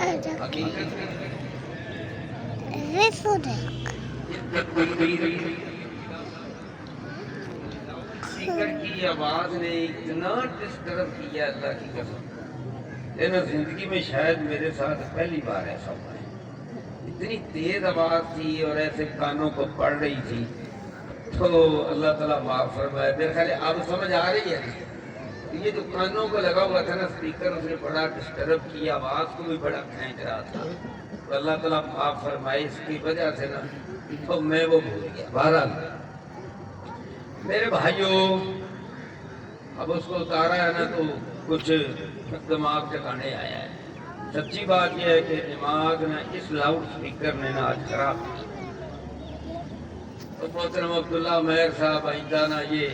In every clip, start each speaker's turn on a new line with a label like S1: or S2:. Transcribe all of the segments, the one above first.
S1: Speaker کی آواز نے اتنا ڈسٹرب کیا اللہ کی قسم، لیکن زندگی میں شاید میرے ساتھ پہلی بار ایسا ہوا ہے۔ اتنی تیز آواز تھی اور ایسے کانوں کو پڑ رہی تھی، تو اللہ تعالیٰ معاف فرمائے۔ میرے خیال اب سمجھ آ رہی ہے، یہ جو کانوں کو لگا ہوا تھا نا اسپیکر، اس نے بڑا ڈسٹرب کیا، آواز کو بھی بڑا کھینچ رہا تھا، تو اللہ تعالیٰ معاف فرمائے۔ اس کی وجہ سے نا تو میں وہ بھول گیا۔ بہرحال میرے بھائیوں، اب اس کو اتارا ہے نا تو کچھ دماغ ٹھکانے آیا ہے۔ سچی بات یہ ہے کہ دماغ نا اس لاؤڈ اسپیکر نے نا آج خراب کی۔ تو محترم عبداللہ مہر صاحب آئندہ نا یہ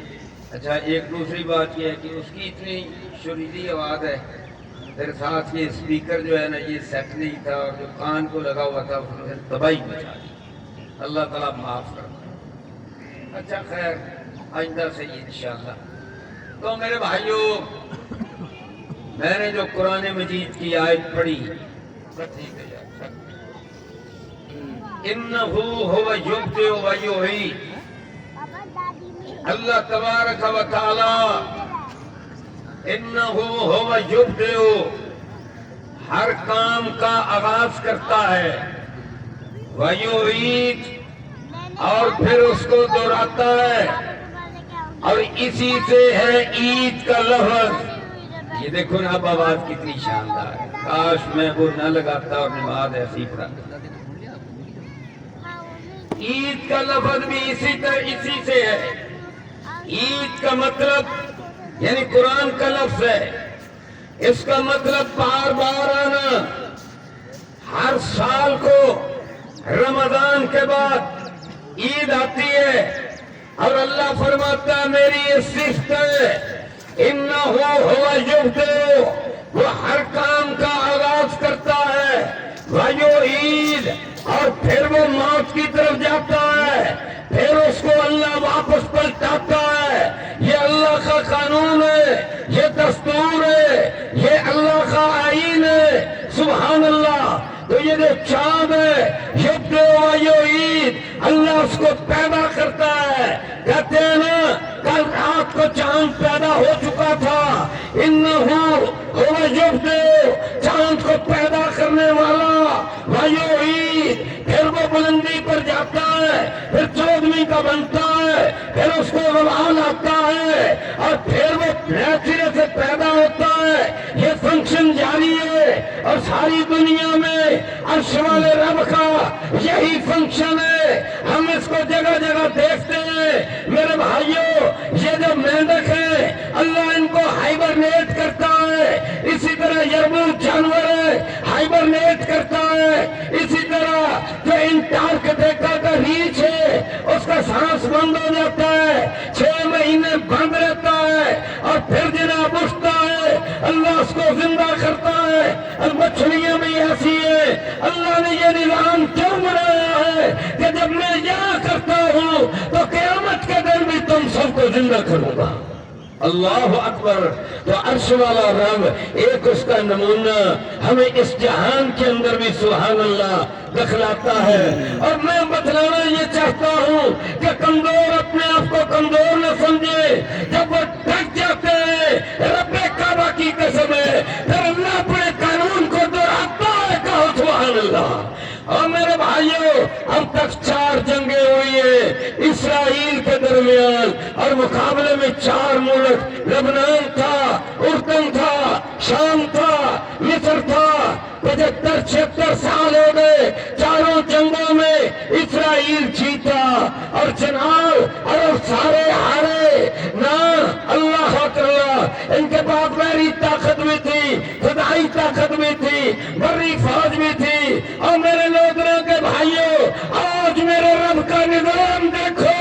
S1: اچھا، ایک دوسری بات یہ ہے کہ اس کی اتنی شریلی آواز ہے، پھر ساتھ یہ اسپیکر جو ہے نا یہ سیٹ نہیں تھا، اور جو کان کو لگا ہوا تھا اس نے تباہی مچا دی۔ اللہ تعالیٰ معاف کرنا۔ اچھا خیر، آئندہ سے یہ انشاءاللہ۔ تو میرے بھائیوں، میں نے جو قرآن مجید کی آیت پڑھی، اِنَّهُ هُوَ يُبْدِئُ وَيُعِيدُ، اللہ تبارک و تعالی اِنَّهُ هُوَ يُبْدِئُ، ہر کام کا آغاز کرتا ہے، وَيُعِيدُ، اور پھر اس کو دہراتا ہے، اور اسی سے ہے عید کا لفظ۔ یہ دیکھو نا اب آواز کتنی شاندار ہے، کاش میں وہ نہ لگاتا اور نماز ایسی پڑھاتا۔ عید کا لفظ بھی اسی سے ہے۔ عید کا مطلب یعنی قرآن کا لفظ ہے، اس کا مطلب بار بار آنا۔ ہر سال کو رمضان کے بعد عید آتی ہے، اور اللہ فرماتا ہے میری یہ صفت ہے، اِنَّهُ هُوَ يُبْدِئُ، وہ ہر کام کا آغاز کرتا ہے، وَيُعِيدُ، اور پھر وہ موت کی طرف جاتا ہے، پھر اس کو اللہ واپس پلٹاتا ہے۔ یہ اللہ کا قانون ہے، یہ دستور ہے، یہ اللہ کا آئین ہے۔ سبحان اللہ۔ تو یہ جو چاند ہے، یبدئ و یعید، اللہ اس کو پیدا کرتا ہے۔ کہتے ہیں نا کل رات کو چاند پیدا ہو چکا تھا، اِنَّهُ هُوَ يُبْدِئُ، چاند کو پیدا کرنے والا، وَيُعِيدُ، پھر وہ بلندی پر جاتا ہے، پھر 14ویں کا بنتا ہے، پھر اس کو زوال آتا ہے، اور پھر وہ نئے سرے سے پیدا ہوتا ہے۔ یہ فنکشن جاری ہے، اور ساری دنیا میں عرش والے رب کا یہی فنکشن ہے۔ ہم اس کو جگہ جگہ دیکھتے ہیں۔ میرے بھائیوں، یہ جو مینڈک ہے، اللہ ان کو ہائبرنیٹ کرتا ہے، اسی طرح یربوع جانور ہے، ہائبرنیٹ کرتا ہے، اسی طرح جو انٹارکٹیکا کا ریچھ ہے اس کا سانس بند ہو جاتا ہے، 6 مہینے بند رہتا ہے، اور پھر جناب اٹھتا ہے، اللہ اس کو زندہ کرتا ہے۔ اور مچھلیاں بھی ایسی ہیں۔ اللہ نے یہ نظام کیوں بنایا ہے کہ جب میں یہاں کرتا ہوں تو قیامت کے دن بھی تم سب کو زندہ کروں گا۔ اللہ اکبر۔ تو عرش والا رب ایک اس کا نمونہ ہمیں اس جہان کے اندر بھی سبحان اللہ دکھلاتا ہے۔ اور میں بتلانا یہ چاہتا ہوں کہ کمزور اپنے آپ کو کمزور نہ سمجھے، جب وہ ڈٹ جاتے ہیں رب کعبہ کی قسم ہے، پھر اللہ اپنے قانون کو دہراتا ہے، کہو سبحان اللہ۔ اور میرے بھائیوں، اب تک 4 جنگیں ہوئی ہیں اسرائیل کے درمیان، اور مقابلے میں 4 ملک، لبنان تھا، اردن تھا، شام تھا، مصر تھا۔ 75-76 سال ہو گئے، 4 جنگوں میں اسرائیل جیتا، اور جناب عرب سارے ہارے نہ۔ اللہ اکبر، ان کے پاس بحری طاقت بھی تھی، فضائی طاقت بھی تھی، بری فوج بھی تھی۔ اور میرے لوگوں کے بھائیوں، آج میرے رب کا نظام دیکھو۔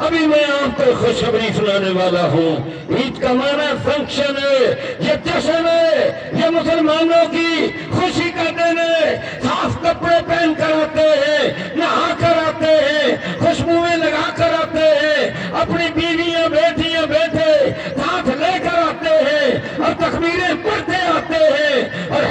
S1: ابھی میں آپ کو خوشخبری سنانے والا ہوں۔ عید کا معنی فنکشن ہے، یہ جشن ہے، یہ مسلمانوں کی خوشی کا دن ہے۔ صاف کپڑے پہن کر آتے ہیں، نہا کر آتے ہیں، خوشبوئیں لگا کر آتے ہیں، اپنی بیویاں بیٹیاں بیٹے ساتھ لے کر آتے ہیں، اور تکبیریں پڑھتے آتے ہیں، اور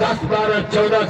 S1: 10, 12, 14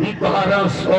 S1: 1200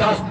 S1: 10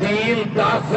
S1: 3 10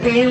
S1: 3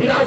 S1: 10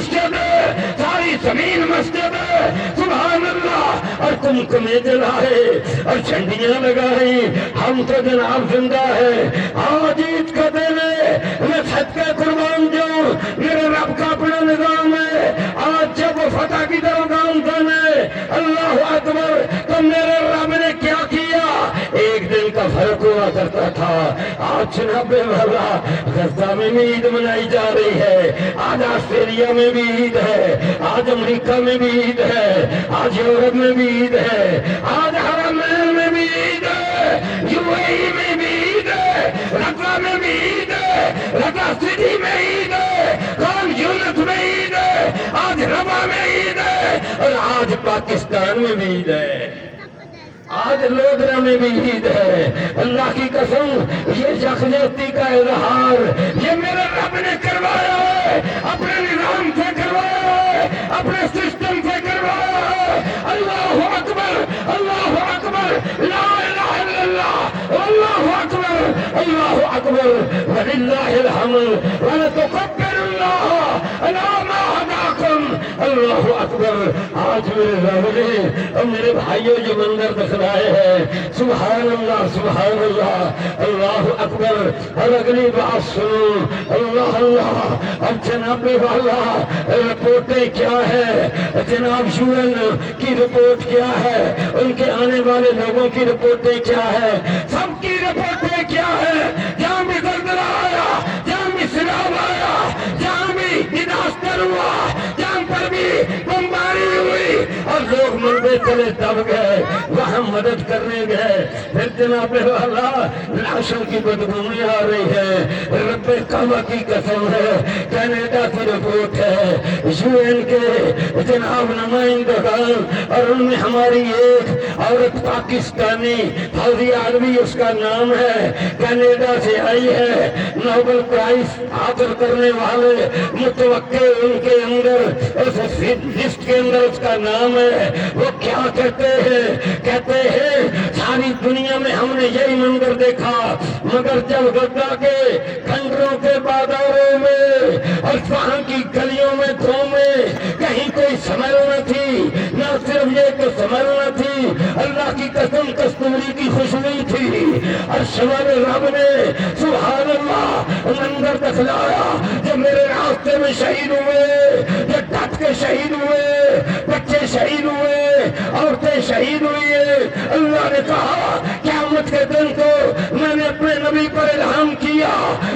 S1: مسجد ہے، ساری زمین مسجد ہے، سبحان اللہ، اور کمکمے جلائے اور جھنڈیاں لگائی، ہم تو جناب زندہ ہے، آج عید کا دن ہے، میں صدقہ قربان جاؤں، میرے رب کا اپنا نظام ہے، آج جب وہ فتح کی طرف گامزن ہے، اللہ اکبر، تو میرے رب نے کیا کیا؟ ایک دن کا فرق ہوا کرتا تھا، آج جناب والا غزہ میں بھی عید منائی جا رہی ہے، آج آسٹریلیا میں بھی عید ہے، آج امریکہ میں بھی عید ہے، آج یورپ میں بھی عید ہے، آج حرمین میں بھی عید ہے، یو اے ای میں بھی عید ہے، رقہ میں بھی عید ہے، رقہ سٹی میں عید ہے، خان یونس میں عید ہے، آج ربا میں عید ہے، اور آج پاکستان میں بھی عید ہے، آج لودھرا میں بھی عید ہے۔ اللہ کی قسم، یہ یکجہتی کا اظہار یہ میرے رب نے کروایا ہے، اپنے نظام سے کروایا ہے، اپنے سسٹم سے کروایا ہے۔ اللہ اکبر، اللہ اکبر، لا الہ الا اللہ، اللہ اکبر، اللہ اکبر، وللہ الحمد، ولتکبر اللہ علی ما ہداکم، اللہ اکبر۔ آج میرے رب نے اور میرے بھائیوں جو منظر دکھلائے ہیں، سبحان اللہ، سبحان اللہ، اللہ اکبر۔ اور اگلی بات سنو، اللہ اللہ، اب جناب والا رپورٹیں کیا ہے، جناب یو این کی رپورٹ کیا ہے، ان کے آنے والے لوگوں کی رپورٹیں کیا ہے، سب کی رپورٹیں کیا ہے، جہاں بھی زلزلہ آیا، جہاں بھی سیلاب آیا، جہاں بھی ڈیزاسٹر ہوا، جہاں پر بھی بمباری ہوئی اور لوگ ملبے تلے دب گئے، وہاں مدد کرنے گئے، پھر جناب والا لاشوں کی بدبوئی آ رہی ہے، رب کعبہ کی قسم ہے، کینیڈا کی رپورٹ ہے، یو این کے جناب نمائندگان، اور ان میں ہماری ایک عورت پاکستانی فوزی عالمی اس کا نام ہے، کینیڈا سے آئی ہے، نوبل پرائز حاصل کرنے والے متوقع ان کے اندر اس لسٹ کے اندر اس کا نام ہے، وہ کیا کہتے ہیں؟ کہتے ہیں ساری دنیا میں ہم نے یہی منظر دیکھا، مگر جب غزہ کے کھنڈروں کے بازاروں میں اور وہاں کی گلیوں میں گھومے، کہیں کوئی سمیل نہ تھی، نہ صرف یہ کہ سمیل نہ تھی، اللہ کی قسم کستوری کی خوشبو تھی، اور شمال رب نے سبحان اللہ منظر دکھلایا، جب میرے راستے میں شہید ہوئے، جو ڈٹ کے شہید ہوئے، بچے شہید ہوئے، عورتیں شہید ہوئی ہیں، اللہ نے کہا قیامت کے دن کو میں نے اپنے نبی پر الہام کیا،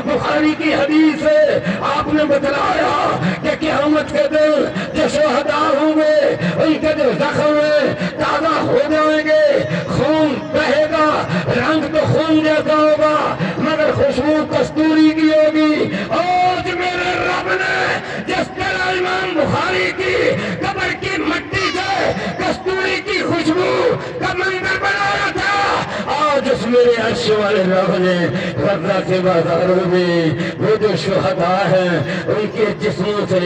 S1: بخاری کی حدیث ہے، آپ نے بتلایا کہ قیامت کے دن جو شہداء ہوں گے ان کے جو زخم ہیں تازہ ہو جائیں گے، خون بہے گا، رنگ تو خون جیسا ہوگا مگر خوشبو کستوری کی ہوگی۔ آج میرے رب نے جس طرح امام بخاری کی قبر کی مٹی سے کستوری کی خوشبو کا منظر بنایا تھا، آج اس میرے عرش والے رب نے غزہ کے بازاروں میں وہ جو شہداء ہیں ان کے جسموں سے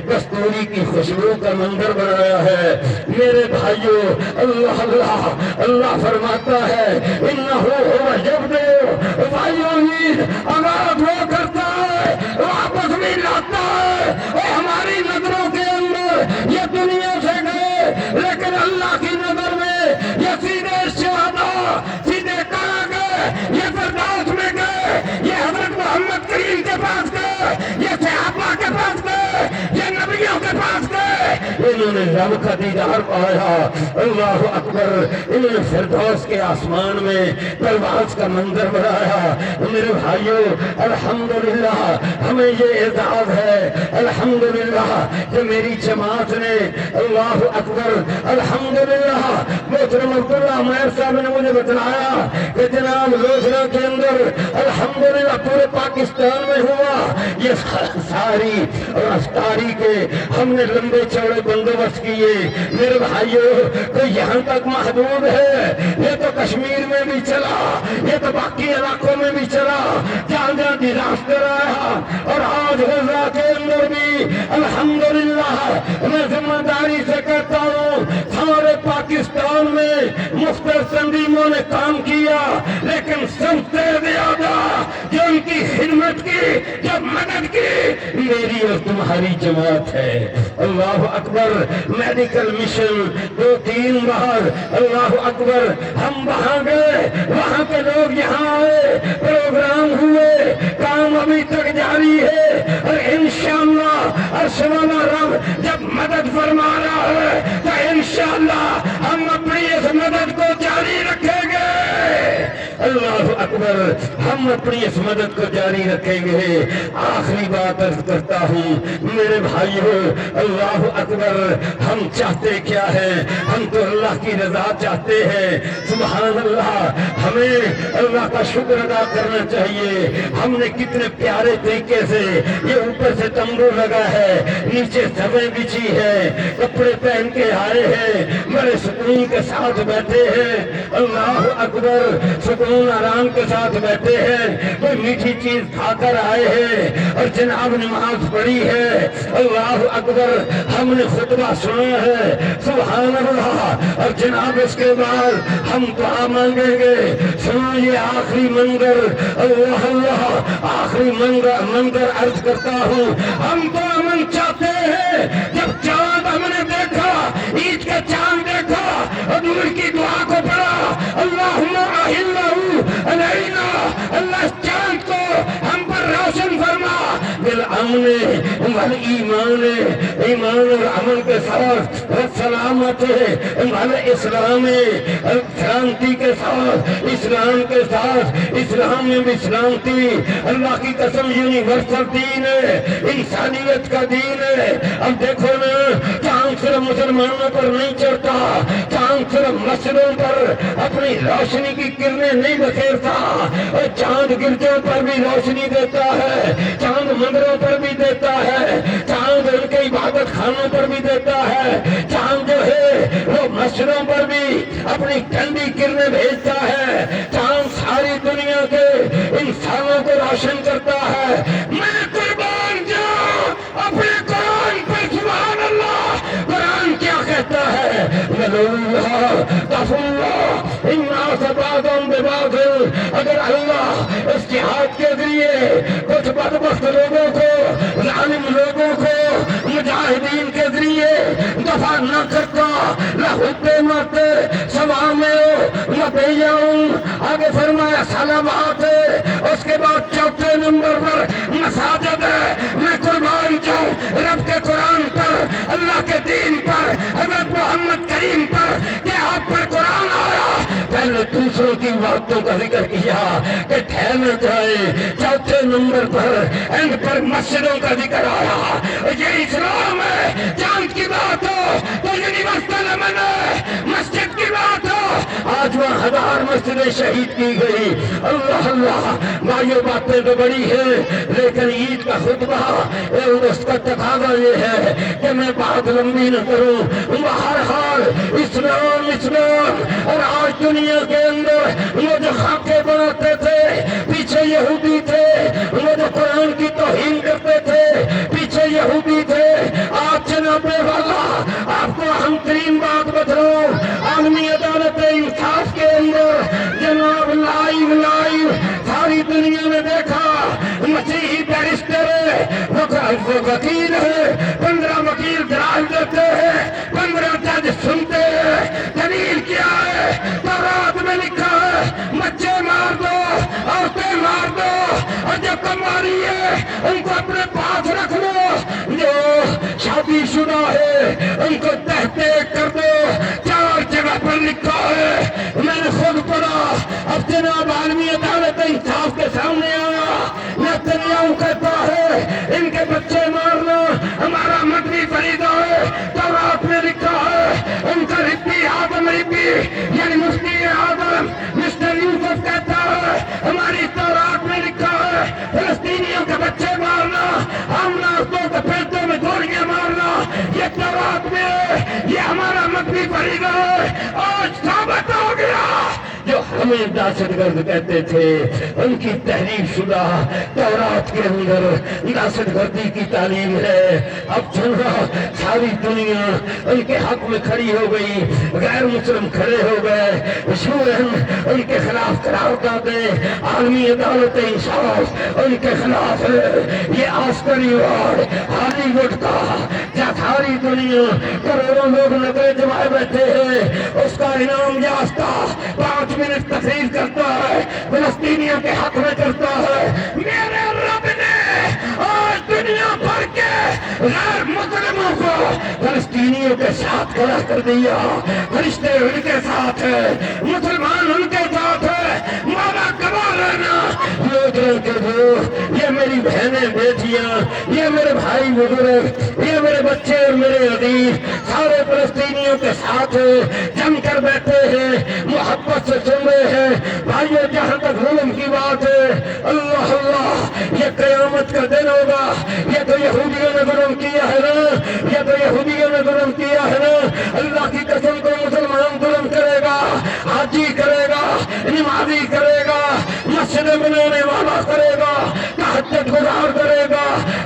S1: کستوری کی خوشبو کا منظر بنایا ہے۔ میرے بھائیوں، اللہ اللہ اللہ فرماتا ہے انہو ہوا یبدئ ویعید، آغاز وہ کرتا ہے واپس بھی لاتا ہے، اور ہماری نظروں کے اندر یہ دنیا سے گئے لیکن اللہ کی نظر میں یہ سیدھے شہداء، سیدھے کہاں گئے؟ یہ فردوس میں گئے، یہ حضرت محمد کریم کے پاس گئے، یہ صحابہ کے پاس گئے، یہ نبیوں کے پاس گئے، انہوں نے رب کا دیدار پایا، اللہ اکبر، انہوں نے فردوس کے آسمان میں پرواز کا منظر بنایا۔ میرے بھائیوں، الحمدللہ ہمیں یہ اعزاز ہے، الحمدللہ کہ میری جماعت نے، اللہ اکبر، الحمدللہ محترم عبداللہ عمیر صاحب نے مجھے بتلایا کہ جناب لودھرا کے اندر الحمدللہ پورے پاکستان میں ہوا، یہ ساری رفتاری کے ہم نے لمبے چوڑے بندوبست کیے۔ میرے بھائیوں، تو یہاں تک محدود ہے، یہ تو کشمیر میں بھی چلا، یہ تو باقی علاقوں میں بھی چلا، جہاں جہاں ڈیزاسٹر آیا، اور آج غزہ کے اندر بھی الحمدللہ میں ذمہ داری سے کہتا ہوں سارے پاکستان میں مختلف تنظیموں نے کام کیا، لیکن سب سے زیادہ جو ان کی خدمت کی، جو مدد کی، میری اور تمہاری جماعت ہے۔ اللہ اکبر۔ میڈیکل مشن 2-3 بار اللہ اکبر ہم وہاں گئے، وہاں کے لوگ یہاں آئے، پروگرام ہوئے، کام ابھی تک جاری ہے، اور انشاءاللہ عرش والا رب جب مدد فرما رہا ہے تو انشاءاللہ ہم اپنی اس مدد کو جاری رکھیں گے۔ اللہ اکبر۔ ہم اپنی اس مدد کو جاری رکھیں گے۔ آخری بات عرض کرتا ہوں میرے بھائیوں، اللہ اکبر، ہم چاہتے کیا ہے؟ ہم تو اللہ کی رضا چاہتے ہیں۔ سبحان اللہ۔ ہمیں اللہ کا شکر ادا کرنا چاہیے۔ ہم نے کتنے پیارے طریقے سے یہ اوپر سے تمبو لگا ہے، نیچے سبیں بچھی ہے، کپڑے پہن کے آئے ہیں، بڑے سکون کے ساتھ بیٹھے ہیں۔ اللہ اکبر۔ سکون آرام کے ساتھ بیٹھے ہیں، کوئی میٹھی چیز کھا کر آئے ہیں، اور جناب نماز پڑھی ہے۔ اللہ اکبر۔ ہم نے خطبہ سنا ہے، سبحان اللہ، اور جناب اس کے بعد ہم دعا مانگیں گے۔ سنو یہ آخری منظر، اللہ اللہ، آخری منظر عرض کرتا ہوں۔ ہم تو امن چاہتے ہیں۔ جب چاند ہم نے دیکھا، عید کا چاند دیکھا، حضور کی دعا کو پڑھا، اللہم اہلہ علینا، اللہ اس چاند کو ہم پر روشن فرما بالامن والایمان، ایمان اور امن کے ساتھ، سلامت اسلام، سلامتی کے ساتھ، اسلام کے ساتھ، اسلام میں بھی سلامتی۔ اللہ کی قسم یونیورسل دین ہے، انسانیت کا دین ہے۔ اب دیکھو نا، چاند صرف مسلمانوں پر نہیں چڑھتا، چاند صرف مسجدوں پر اپنی روشنی کی کرنیں نہیں بکھیرتا، اور چاند گرجوں پر بھی روشنی دیتا ہے، چاند مندروں پر بھی دیتا ہے، چاند ان کے عبادت خانوں پر بھی دیتا ہے، چاند جو ہے وہ مسجدوں پر بھی اپنی ٹھنڈی کرنیں بھیجتا ہے، چاند ساری دنیا کے انسانوں کو روشن کرتا ہے۔ میں قربان جاؤں اپنے قرآن پر، سبحان اللہ۔ قرآن کیا کہتا ہے؟ اگر اللہ اس جہاد کے ذریعے کچھ بدبخت لوگوں کو، ظالم لوگوں کو مجاہدین کے ذریعے دفع نہ کرتا، لَحُدِّمَتْ صَوَامِعُ وَبِیَعٌ، آگے فرمایا صلوات، اس کے بعد چوتھے نمبر پر مساجد ہے۔ میں قربان جاؤں رب کے قرآن پر، اللہ کے دین پر، حضرت محمد کریم پر، کہ آپ پر قرآن آیا، پہلے دوسروں کی باتوں کا ذکر کیا کہ ٹھہرنا چاہے، چوتھے نمبر پر اینڈ پر مسجدوں کا ذکر آیا۔ یہ اسلام ہے۔ چاند کی بات ہو تو یونیورسل امن ہے، مسجد کی بات ہو آج وہاں 1000 مسجدیں شہید کی گئی۔ اللہ اللہ، بھائیو باتیں تو بڑی ہیں، لیکن عید کا خطبہ اس کا تقاضا یہ ہے کہ میں بات لمبی نہ کروں۔ بہرحال اسلام اسلام، اور آج دنیا کے اندر وہ جو خاکے بناتے تھے، پیچھے یہودی تھے، وہ جو قرآن کی توہین کرتے تھے، پیچھے یہودی تھے۔ آج جناب والا آپ کو اہم ترین بات بتلاؤں، عالمی عدالت انصاف کے اندر جناب لائیو ساری دنیا میں دیکھا، مسیحی بیرسٹر ہے، وہ وکیل ہے، 15 وکیل دراز دیتے ہیں، 15 جج سنتے ہیں۔ دلیل کیا ہے؟ تورات میں لکھا ہے بچے مار دو، عورتیں مار دو، اور جو کماری ہے ان کو اپنے پاس رکھ لو، جو شادی شدہ ہے ان کو تحقیق کر دو۔ 4 جگہ پر لکھا ہے، میں نے خود پڑھا۔ اب جناب عالمی عدالت انصاف کے سامنے آیا، نیتنیاہو کہتا ہے ان کے بچے مارنا ہمارا مدنی فریضہ ہے۔ تورات میں لکھا ہے ان کا ربی آدم ربی، یعنی مفتی آدم مسٹر یوسف کہتا ہے ہماری تورات میں لکھا ہے فلسطینیوں کے بچے مارنا، ہم ناستوں کے پیٹوں میں گولیاں مارنا، یہ تورات میں، یہ ہمارا مدنی فریضہ ہے۔ آج ثابت ہو گیا جو ہمیں دہشت گرد کہتے تھے، ان کی تحریف شدہ تورات کے اندر دہشت گردی کی تعلیم ہے۔ اب چنگا ساری دنیا ان کے حق میں کھڑی ہو گئی، غیر مسلم کھڑے ہو گئے، ان کے خلاف قراردادیں، عالمی عدالت انصاف ان کے خلاف ہے۔ یہ آسکر ایوارڈ ہالی ووڈ کا جہاں ساری دنیا کروڑوں لوگ نظریں جمائے بیٹھے ہیں، اس کا انعام یافتہ 5 منٹ تقریر کرتا ہے، فلسطینیوں کے حق میں کرتا ہے۔ میرے رب نے آج دنیا بھر کے غیر مسلموں کو فلسطینیوں کے ساتھ کھڑا کر دیا۔ فرشتے ان کے ساتھ ہیں، مسلمان ان کے ساتھ ہیں۔ مولا گواہ رہنا، یہ میری بہنیں بیٹیاں، یہ میرے بھائی بزرگ، یہ میرے بچے اور میرے عزیز سارے فلسطینیوں کے ساتھ جم کر بیٹھے ہیں، محبت سے سن رہے ہیں۔ بھائیو جہاں تک ظلم کی بات ہے، اللہ اللہ یہ قیامت کا دن ہوگا۔ یہ تو یہودیوں نے ظلم کیا ہے نا، یہ تو یہودیوں نے ظلم کیا ہے نا۔ اللہ کی قسم کو مسلمان ظلم کرے گا، حاجی کرے گا، نمازی کرے گا، مسجد بنانے والا کرے گا، تہجد گزار کرے گا۔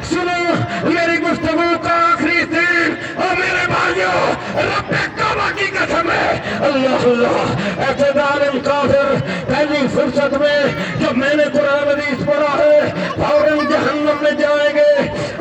S1: سنو میری گفتگو کا آخری دن، اور میرے بھائیوں رب کعبہ کی قسم ہے، اللہ اللہ ایسے ظالم کافر پہلی فرصت میں جب میں نے قرآن حدیث پڑھا ہے فوراً جہنم میں جائیں گے۔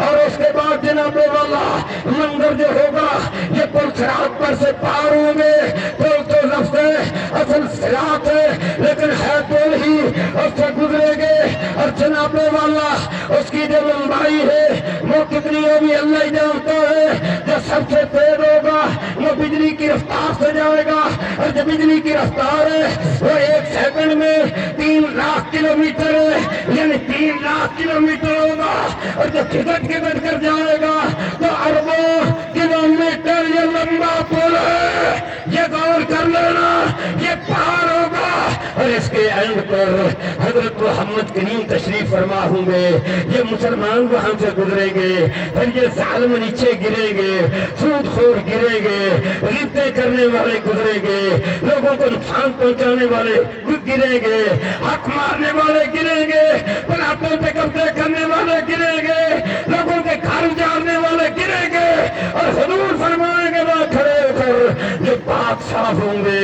S1: اور اس کے بعد جناب والا منظر جو ہوگا، یہ پل صراط پر سے پار ہوں گے۔ پل تو لفظ ہے، اصل صراط ہے لیکن ہے پل ہی، اس سے گزرے گے۔ اور جناب والا اس کی جو لمبائی ہے وہ کتنی ہوگی اللہ ہی جانتا ہے۔ جو سب سے تیز ہوگا وہ بجلی کی رفتار سے جائے گا، اور جو بجلی کی رفتار ہے وہ 1 سیکنڈ میں 3 لاکھ کلومیٹر ہے، یعنی 3 لاکھ کلومیٹر ہوگا۔ اور جو کھدٹ کر جائے گا تو اربوں کلومیٹر یہ لمبا پل ہے۔ یہ غور کر لینا، یہ پار ہوگا، اور اس کے اینڈ پر حضرت محمد کریم تشریف فرما ہوں گے۔ یہ مسلمان وہاں سے گزریں گے، پھر یہ ظالم نیچے گریں گے، سود خور گریں گے، غیبتیں کرنے والے گزریں گے، لوگوں کو نقصان پہنچانے والے گریں گے، حق مارنے والے گریں گے، پلاٹوں پہ قبضے کرنے والے گریں گے، لوگوں کے گھر اجاڑنے والے گریں گے، اور حضور فرمائیں گے وہاں کھڑے ہو کر جو پاک صاف ہوں گے۔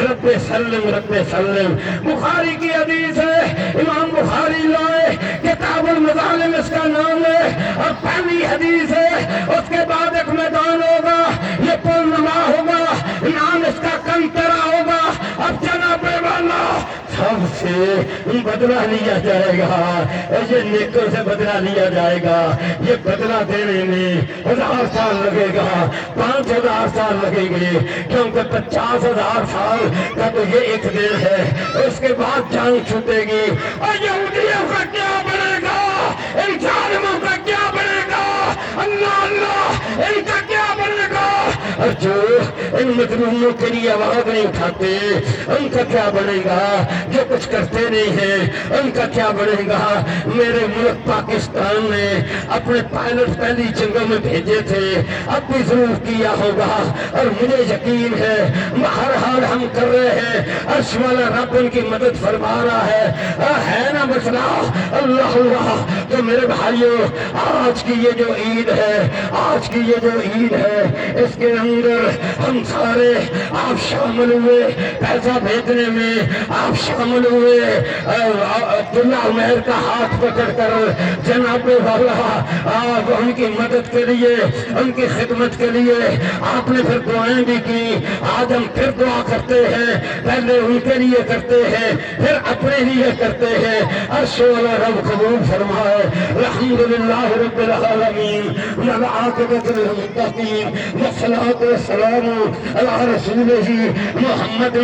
S1: رب سلم رب سلم، بخاری کی حدیث ہے، امام بخاری لائے، کتاب المظالم اس کا نام ہے، اور پہلی حدیث ہے۔ اس کے بعد ایک میدان ہوگا، یہ پل نما ہوگا، نام اس کا کنترا ہوگا۔ اب جناب والا سب سے بدلہ لیا جائے گا، یہ نیکوں سے بدلہ لیا جائے گا۔ یہ بدلہ دینے میں 1000 سال لگے گا، 5000 سال لگیں گے، کیونکہ 50,000 سال کا تو یہ ایک دن ہے، اس کے بعد جان چھوٹے گی۔ اور یہودیوں کا کیا بنے گا، ان ظالموں کا کیا بنے گا، اللہ اللہ ان کا کیا بنے گا، اور جو ان مظلوموں کے لیے آواز نہیں اٹھاتے ان کا کیا بنے گا، جو کچھ کرتے نہیں ہیں ان کا کیا بنے گا۔ میرے ملک پاکستان نے اپنے پائلٹ پہلی جنگوں میں بھیجے تھے، اب بھی ضرور کیا ہوگا، اور مجھے یقین ہے ہر حال ہم کر رہے ہیں، عرش والا رب ان کی مدد فرما رہا ہے نا مسئلہ، اللہ اللہ۔ تو میرے بھائیوں آج کی یہ جو عید ہے، آج کی یہ جو عید ہے، اس کے اندر ہم سارے آپ شامل ہوئے، پیسہ بھیجنے میں آپ شامل ہوئے، عبداللہ عمیر کا ہاتھ پکڑ کر جناب والا آپ ان کی مدد کے لیے، ان کی خدمت کے لیے آپ نے پھر دعائیں بھی کی۔ آج ہم پھر دعا کرتے ہیں، پہلے ان کے لیے کرتے ہیں، پھر اپنے لیے کرتے ہیں۔ عرش والا رب قبول فرمائے۔ الحمدللہ رب العالمین والعاقبۃ للمتقین والصلاۃ والسلام علی رسولہ محمد